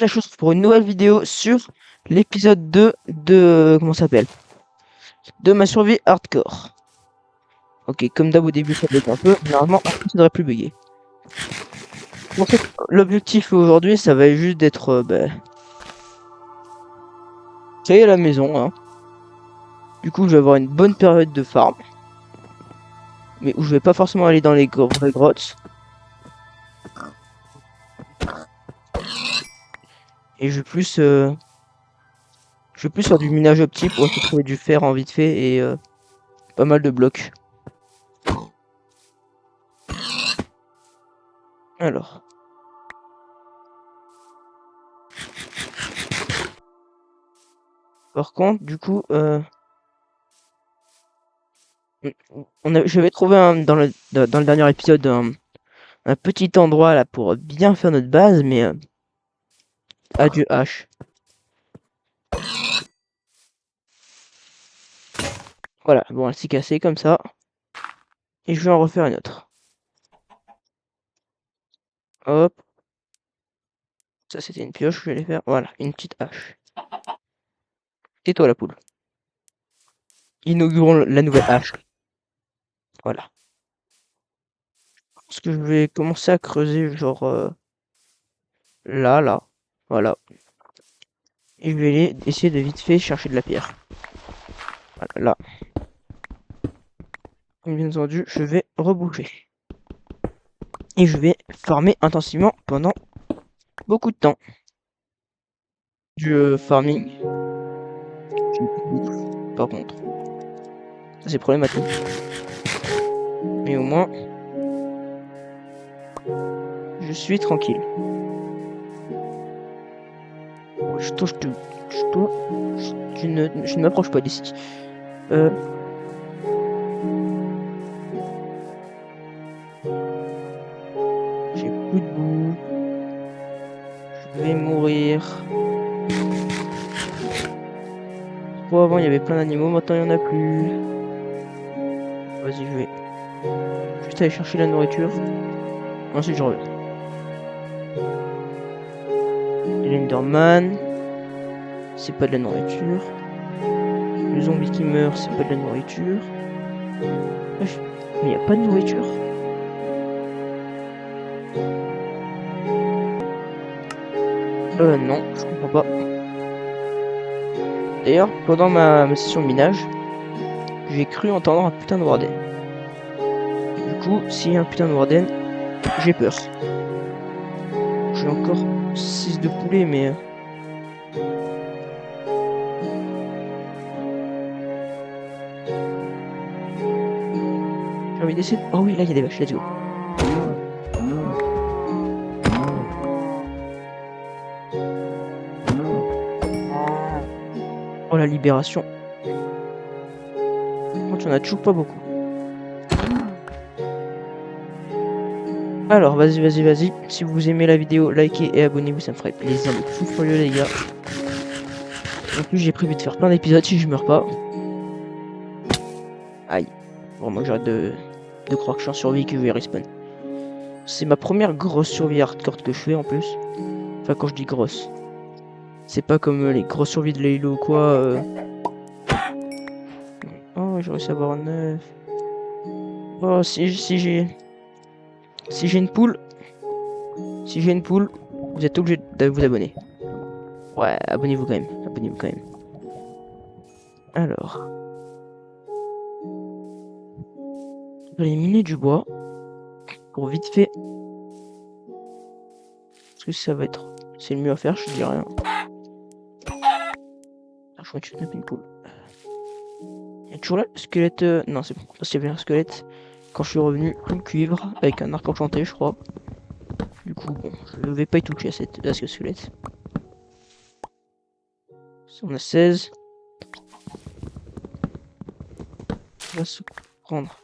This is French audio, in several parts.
la chose pour une nouvelle vidéo sur l'épisode 2 de... Comment ça s'appelle? De ma survie hardcore. Ok, comme d'hab au début ça bug un peu, normalement après ça devrait plus bugger. Bon, l'objectif aujourd'hui ça va juste d'être... ça y est, à la maison, hein. Du coup je vais avoir une bonne période de farm. Mais où je vais pas forcément aller dans les vraies grottes. Et je vais plus faire du minage optique pour essayer de trouver du fer en vite fait et pas mal de blocs. Alors. Par contre, du coup, j'avais trouvé dans le dernier épisode un petit endroit là pour bien faire notre base, mais adieu hache. Voilà, bon, elle s'est cassée comme ça. Et je vais en refaire une autre. Hop. Ça, c'était une pioche, je vais les faire. Voilà, une petite hache. Et toi, la poule. Inaugurons la nouvelle hache. Voilà. Parce que je vais commencer à creuser, genre là. Voilà. Et je vais essayer de vite fait chercher de la pierre. Voilà, là. Bien entendu, je vais reboucher. Et je vais farmer intensivement pendant beaucoup de temps. Du farming. Par contre. Ça c'est problématique. Mais au moins, je suis tranquille. Je ne m'approche pas d'ici. J'ai plus de boue. Je vais mourir. Bon, avant il y avait plein d'animaux, maintenant il n'y en a plus. Vas-y, je vais juste aller chercher la nourriture. Ensuite je reviens. L'Enderman, c'est pas de la nourriture. Le zombie qui meurt, c'est pas de la nourriture. Mais il n'y a pas de nourriture. Non, je comprends pas. D'ailleurs, pendant ma session de minage, j'ai cru entendre un putain de warden. Du coup, s'il y a un putain de warden, j'ai peur. J'ai encore 6 de poulet, mais... j'ai envie d'essayer... Oh oui, là, il y a des vaches, let's go. Oh, la libération. Par contre, il n'y en a toujours pas beaucoup. Alors, vas-y. Si vous aimez la vidéo, likez et abonnez-vous, ça me ferait plaisir de fou furieux, les gars. En plus, j'ai prévu de faire plein d'épisodes si je meurs pas. Aïe. Bon, moi, j'arrête de croire que je suis en survie que je vais respawn. C'est ma première grosse survie hardcore que je fais, en plus. Enfin, quand je dis grosse. C'est pas comme les grosses survies de Laylo ou quoi. Oh, j'ai réussi à avoir un œuf. Oh, si j'ai une poule... Si j'ai une poule, vous êtes obligé de vous abonner. Ouais, abonnez-vous quand même. Alors. Je vais aller miner du bois. Pour vite fait. Parce que ça va être... C'est le mieux à faire, je dis rien. Ah, je crois que tu tapes une poule. Il y a toujours là le squelette... Non, c'est bon. Parce qu'il y avait un squelette. Quand je suis revenu, tout le cuivre. Avec un arc enchanté, je crois. Du coup, bon, je vais pas y toucher à ce squelette. On a 16. On va se prendre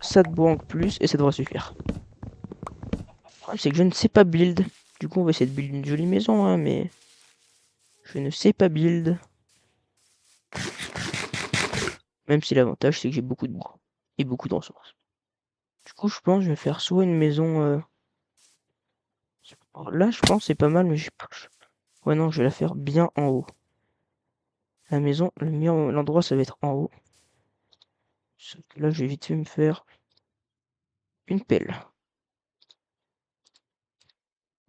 ça de bois en plus et ça devrait suffire. Le problème c'est que je ne sais pas build. Du coup on va essayer de build une jolie maison, hein, mais je ne sais pas build. Même si l'avantage c'est que j'ai beaucoup de bois et beaucoup de ressources. Du coup je pense que je vais faire soit une maison... Alors là, je pense que c'est pas mal, mais ouais, non, je vais la faire bien en haut. La maison, l'endroit, ça va être en haut. Sauf que là, je vais vite fait me faire une pelle.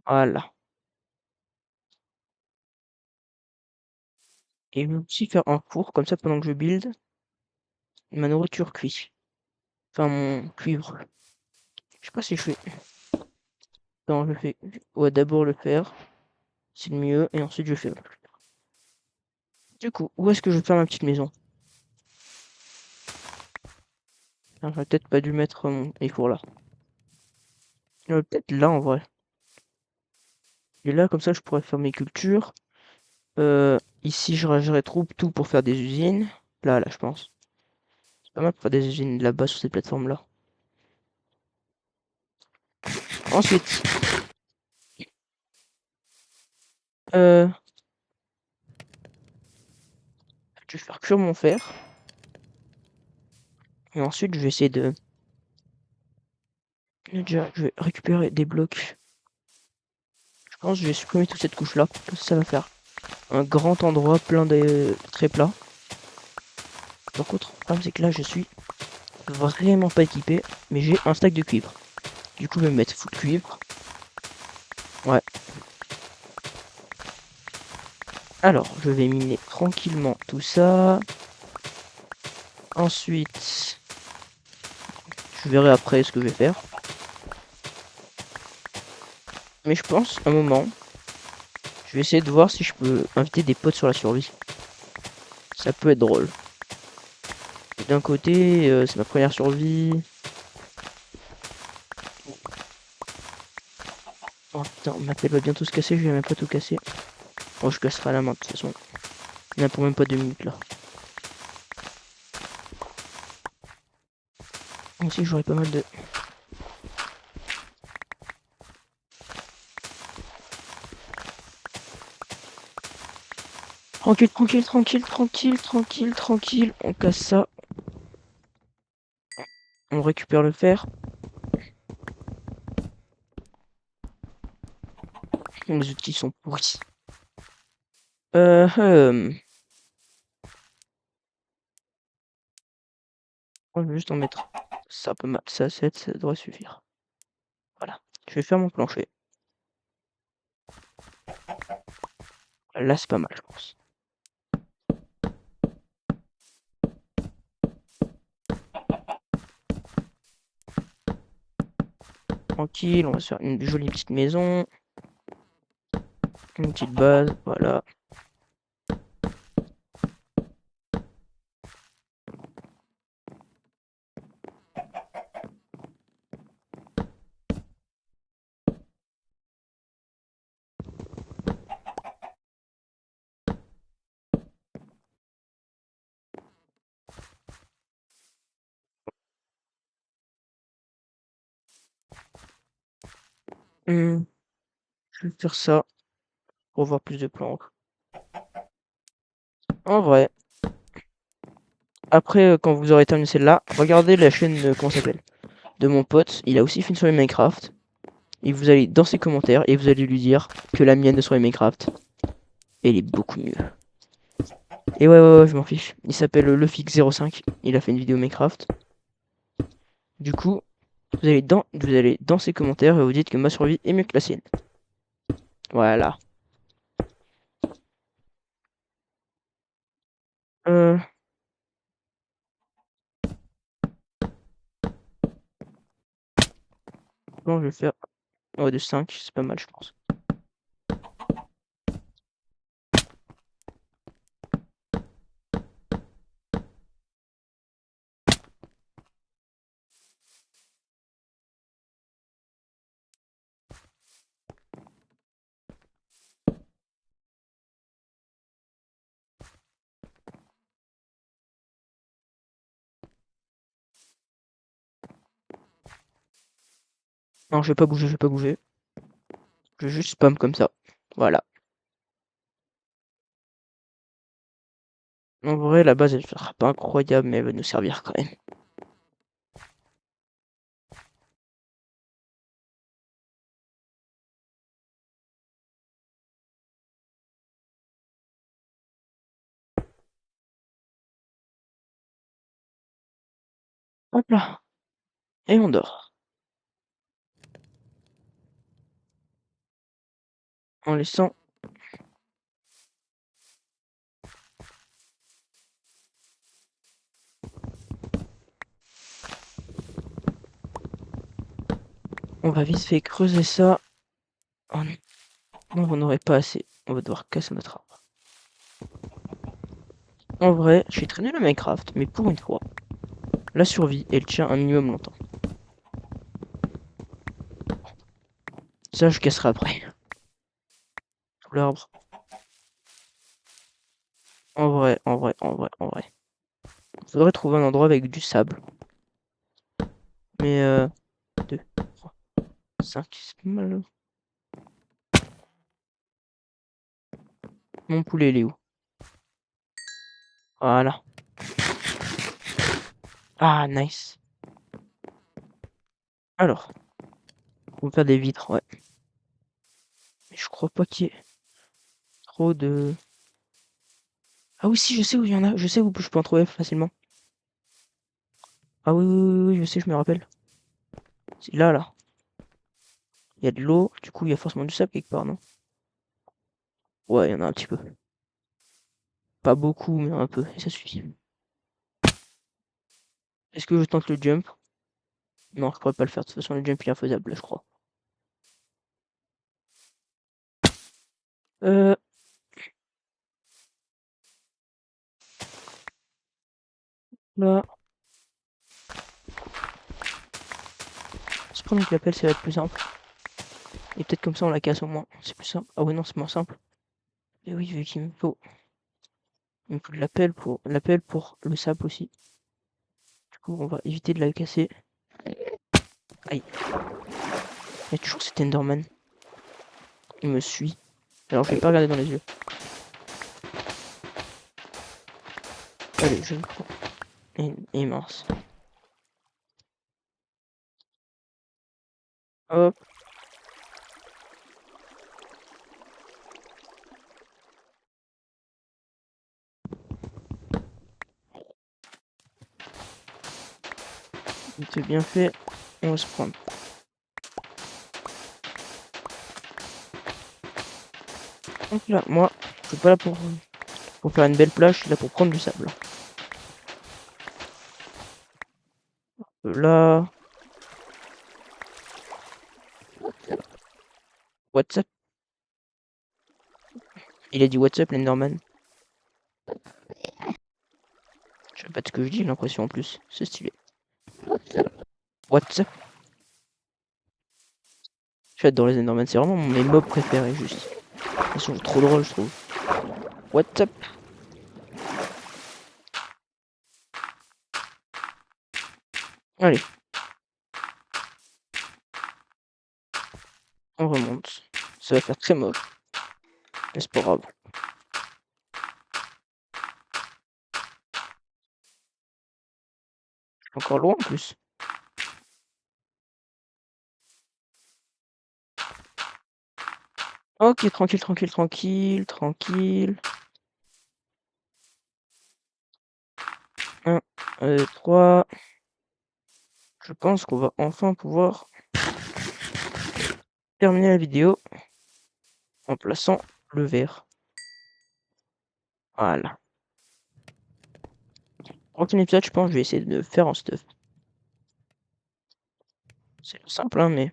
Voilà. Et je vais aussi faire un four, comme ça, pendant que je build, ma nourriture cuit. Enfin, mon cuivre. Je sais pas si je fais... Non, je fais... Ouais, d'abord le faire. C'est le mieux. Et ensuite, je fais... Du coup, où est-ce que je vais faire ma petite maison? Ah, j'aurais peut-être pas dû mettre mon four là. Peut-être là, en vrai. Et là, comme ça, je pourrais faire mes cultures. Ici, je rangerai tout pour faire des usines. Là, je pense. C'est pas mal pour faire des usines là-bas sur ces plateformes-là. Ensuite, euh, je vais faire cuire mon fer. Et ensuite, je vais essayer de... Déjà, je vais récupérer des blocs. Je pense que je vais supprimer toute cette couche-là. Ça va faire un grand endroit plein de très plat. Par contre, le problème, c'est que là, je suis vraiment pas équipé. Mais j'ai un stack de cuivre. Du coup, je vais me mettre full cuivre. Ouais. Alors, je vais miner tranquillement tout ça. Ensuite, je verrai après ce que je vais faire. Mais je pense, un moment, je vais essayer de voir si je peux inviter des potes sur la survie. Ça peut être drôle. D'un côté, c'est ma première survie. Oh putain, ma tête va bientôt se casser, je vais même pas tout casser. Oh, je casserai à la main de toute façon. Il n'y a pour même pas 2 minutes là. Ici, j'aurai pas mal de... Tranquille, tranquille, tranquille, tranquille, tranquille, tranquille. On casse ça. On récupère le fer. Les outils sont pourris. Euh, euh, je vais juste en mettre ça pas mal. Ça, 7, ça devrait suffire. Voilà. Je vais faire mon plancher. Là, c'est pas mal, je pense. Tranquille, on va se faire une jolie petite maison. Une petite base, voilà. Je vais faire ça pour voir plus de plantes. En vrai, après, quand vous aurez terminé celle-là, regardez la chaîne, comment ça s'appelle, de mon pote. Il a aussi fait une soirée Minecraft. Et vous allez dans ses commentaires et vous allez lui dire que la mienne de soirée Minecraft, elle est beaucoup mieux. Et ouais, je m'en fiche. Il s'appelle Lefix05. Il a fait une vidéo Minecraft. Du coup, vous allez dans ses commentaires et vous dites que ma survie est mieux que la sienne. Voilà. Euh, bon, je vais faire de 5, c'est pas mal, je pense. Non, je vais pas bouger, je vais pas bouger. Je vais juste spam comme ça. Voilà. En vrai, la base, elle sera pas incroyable, mais elle va nous servir quand même. Hop là. Et on dort. En laissant... On va vite fait creuser ça. Oh non. Non, on n'aurait pas assez. On va devoir casser notre arbre. En vrai, je suis très nul à Minecraft, mais pour une fois, la survie, elle tient un minimum longtemps. Ça, je casserai après. Tout l'arbre. En vrai. Faudrait trouver un endroit avec du sable. Mais 2, 3, 5, c'est pas mal. Mon poulet, il est où? Voilà. Ah, nice. Alors, on va faire des vitres, ouais. Mais je crois pas qu'il y ait trop de... Ah oui, si, je sais où il y en a. Je sais où je peux en trouver facilement. Ah oui, je sais, je me rappelle. C'est là, là. Il y a de l'eau, du coup, il y a forcément du sable quelque part, non? Ouais, il y en a un petit peu. Pas beaucoup, mais un peu, et ça suffit. Est-ce que je tente le jump? Non, je pourrais pas le faire. De toute façon, le jump il est infaisable, là, je crois. Euh... Là... Se prendre avec l'appel, ça va être plus simple. Et peut-être comme ça, on la casse au moins. C'est plus simple. Ah ouais, non, c'est moins simple. Et oui, vu qu'il me faut... Il me faut de l'appel pour le sable aussi. Du coup, on va éviter de la casser. Aïe. Il y a toujours cet Enderman. Il me suit. Alors, je vais pas regarder dans les yeux. Allez, je le prends. Et mince. Hop. C'est bien fait. On va se prendre. Donc là, moi, je suis pas là pour faire une belle plage, je suis là pour prendre du sable. Là... What's up? Il a dit what's up, l'Enderman. Je sais pas de ce que je dis, j'ai l'impression en plus. C'est stylé. What's up? J'adore les Enderman, c'est vraiment mes mobs préférés, juste. Ils sont trop drôles, je trouve. What's up? Allez, on remonte. Ça va faire très moche. Mais c'est pas grave. Encore loin en plus. Ok, tranquille. 1, 2, 3. Je pense qu'on va enfin pouvoir terminer la vidéo en plaçant le verre. Voilà. Prochain épisode, je pense que je vais essayer de le faire en stuff. C'est simple, hein, mais...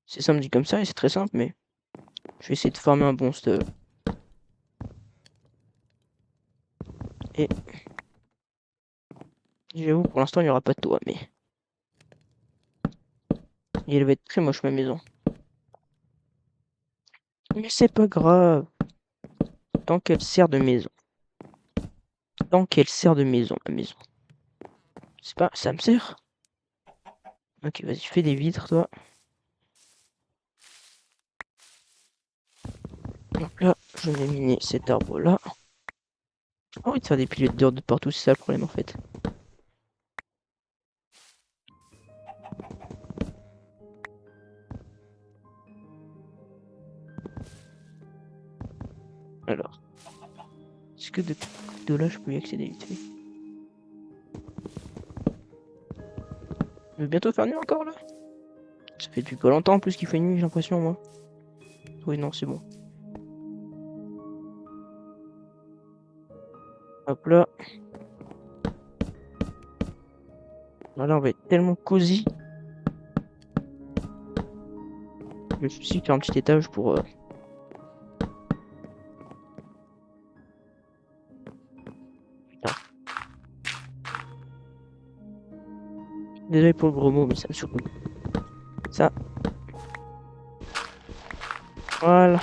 C'est simple dit comme ça et c'est très simple, mais... Je vais essayer de former un bon stuff. Et... J'avoue, pour l'instant, il n'y aura pas de toit, mais... Il va être très moche, ma maison. Mais c'est pas grave. Tant qu'elle sert de maison. Tant qu'elle sert de maison, la maison. C'est pas... Ça me sert? Ok, vas-y, fais des vitres, toi. Donc là, je vais miner cet arbre-là. J'ai pas envie de faire des piliers d'or de partout, c'est ça le problème, en fait. Alors. Est-ce que de là, je peux y accéder vite fait? va bientôt faire nuit encore là. Ça fait depuis pas longtemps en plus qu'il fait nuit, j'ai l'impression moi. Oui, non, c'est bon. Hop là. Voilà, on va être tellement cosy. Je me suis dit faire un petit étage pour... Putain. Désolé pour le gros mot, mais ça me saoule. Ça. Voilà.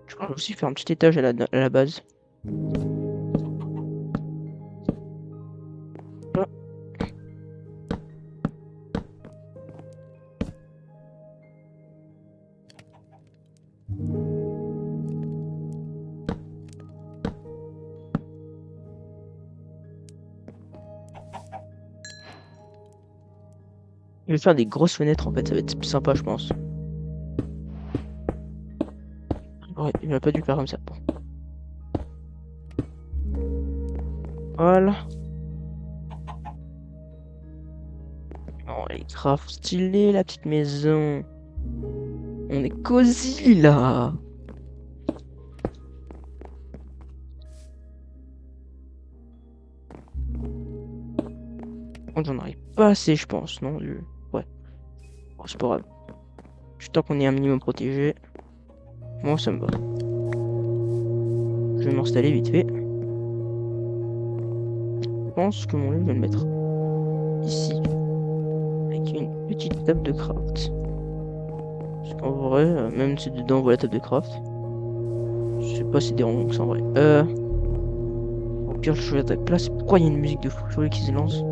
Je crois que je vais aussi faire un petit étage à la base. Là. Je vais faire des grosses fenêtres en fait, ça va être plus sympa je pense. Ouais, il aurait pas dû faire comme ça. Bon. Voilà. Oh, elle est grave stylée la petite maison. On est cosy là. J'en arrive pas assez je pense, non? Ouais, bon, c'est pas grave. Juste tant qu'on est un minimum protégé. Moi ça me va. Je vais m'installer vite fait. Je pense que mon lit je vais le mettre ici. Avec une petite table de craft. Parce qu'en vrai, même si dedans on voit la table de craft. Je sais pas si c'est dérangeant que ça en vrai. Au pire, je choisis la place. Pourquoi il y a une musique de fou furieux qui se lance?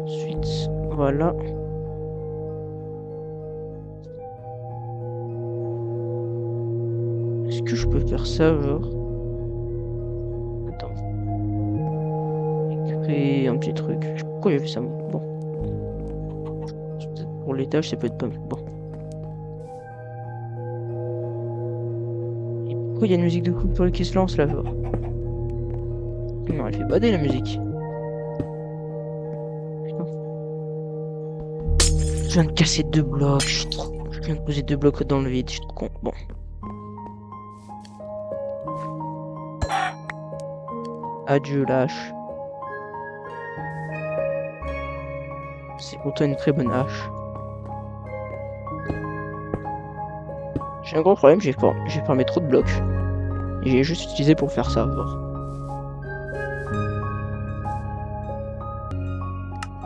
Ensuite, voilà. Est-ce que je peux faire ça, genre? Attends. Créer un petit truc. Pourquoi j'ai fait ça, moi? Bon. Peut-être pour l'étage, ça peut être pas mal. Bon. Et pourquoi il y a une musique de fou furieux qui se lance là, genre? Non, elle fait bader la musique. Putain. Je viens de casser 2 blocs. Je viens de poser 2 blocs dans le vide. Je suis trop con. Bon. Adieu, lâche. C'est pour toi une très bonne hache. J'ai un gros problème, j'ai farmé trop de blocs. Et j'ai juste utilisé pour faire ça. Genre.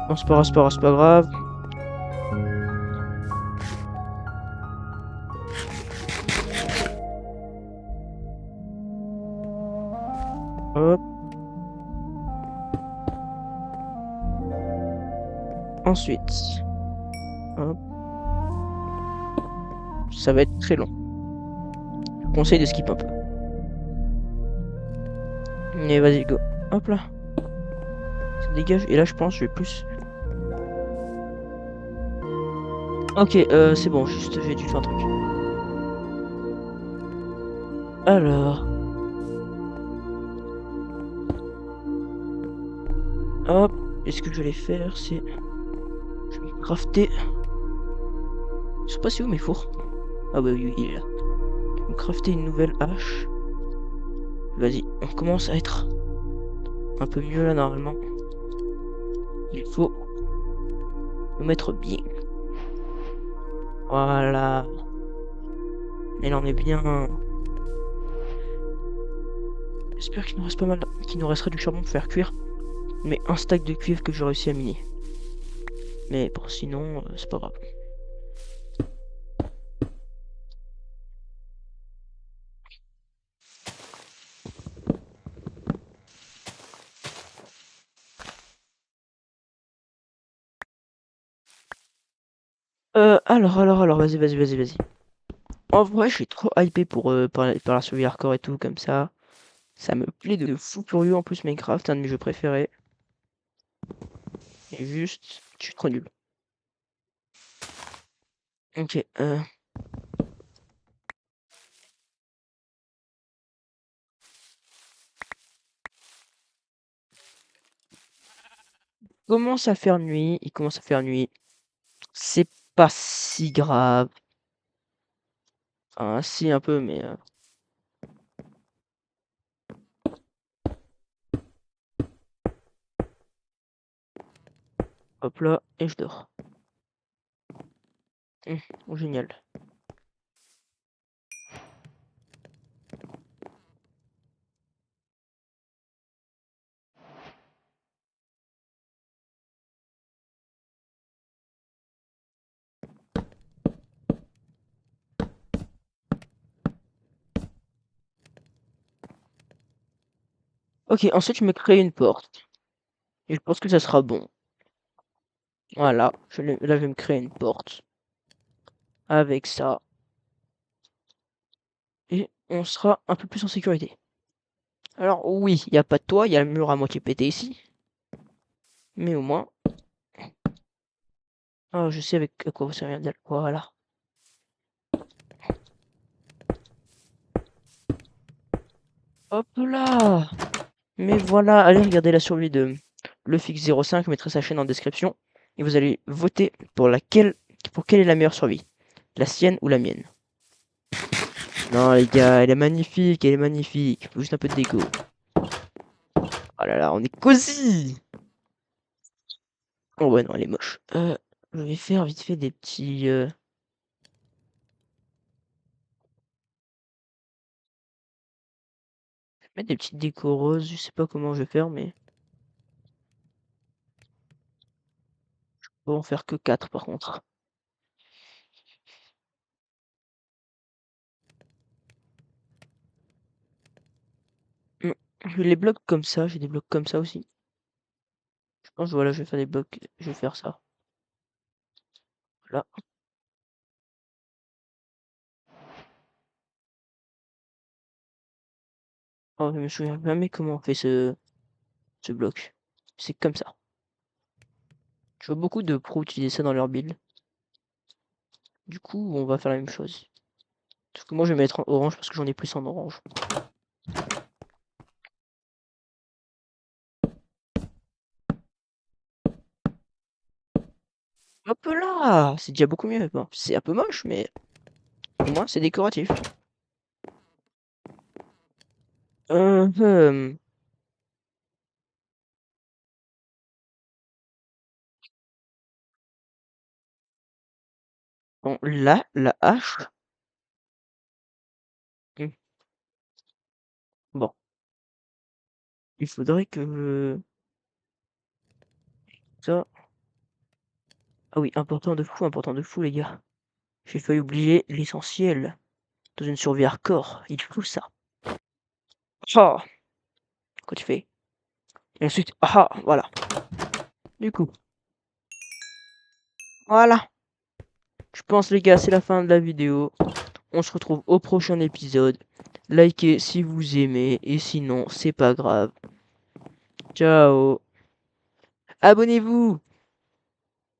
Non, c'est pas grave, c'est pas grave, c'est pas grave. Hop. Ensuite. Hop. Ça va être très long. Je vous conseille de skip un peu. Mais vas-y, go. Hop là. Ça dégage. Et là, je pense, je vais plus. Ok, c'est bon, juste, j'ai dû faire un truc. Alors. Hop. Et ce que je vais faire, c'est. Je vais crafter. Je sais pas c'est où mes fours. Ah bah oui, il est là. Je vais crafter une nouvelle hache. Vas-y, on commence à être un peu mieux là normalement. Il faut nous mettre bien. Voilà. Et là on est bien. J'espère qu'il nous reste pas mal. Qu'il nous restera du charbon pour faire cuire. Mais un stack de cuivre que j'ai réussi à miner. Mais bon, sinon, c'est pas grave. Alors, vas-y. En vrai, je suis trop hypé pour par la survie hardcore et tout, comme ça. Ça me plaît de fou furieux en plus Minecraft, un de mes jeux préférés. Et juste, je suis trop nul. Ok, commence à faire nuit, il commence à faire nuit. C'est pas si grave. Enfin, si un peu, mais hop là, et je dors. Génial. Ok, ensuite je me crée une porte. Et je pense que ça sera bon. Voilà, là je vais me créer une porte. Avec ça. Et on sera un peu plus en sécurité. Alors oui, il n'y a pas de toit, il y a le mur à moitié pété ici. Mais au moins... Ah, je sais avec à quoi vous servir de... Voilà. Hop là! Mais voilà, allez regarder la survie de LeFix05, je mettrai sa chaîne en description. Et vous allez voter pour quelle est la meilleure survie. La sienne ou la mienne. Non les gars, elle est magnifique, elle est magnifique. Faut juste un peu de déco. Oh là là, on est cosy! Oh ouais, non, elle est moche. Je vais faire vite fait des petits... mettre des petites décos roses, je sais pas comment je vais faire, mais... Je peux en faire que 4 par contre. Hmm. J'ai les blocs comme ça, j'ai des blocs comme ça aussi. Je pense, voilà, je vais faire des blocs, je vais faire ça. Là. Oh, je me souviens jamais comment on fait ce bloc. C'est comme ça. Je vois beaucoup de pros utiliser ça dans leur build. Du coup, on va faire la même chose. Sauf que moi, je vais mettre en orange parce que j'en ai plus en orange. Hop là! C'est déjà beaucoup mieux. Bon, c'est un peu moche, mais au moins, c'est décoratif. Euh, euh, bon, là, la hache. Hmm, bon, il faudrait que... Ça... Ah oui, important de fou, les gars. J'ai failli oublier l'essentiel. Dans une survie hardcore, il faut ça. Ah, quoi tu fais? Et ensuite, ah, voilà. Du coup, voilà. Je pense, les gars, c'est la fin de la vidéo. On se retrouve au prochain épisode. Likez si vous aimez, et sinon, c'est pas grave. Ciao. Abonnez-vous.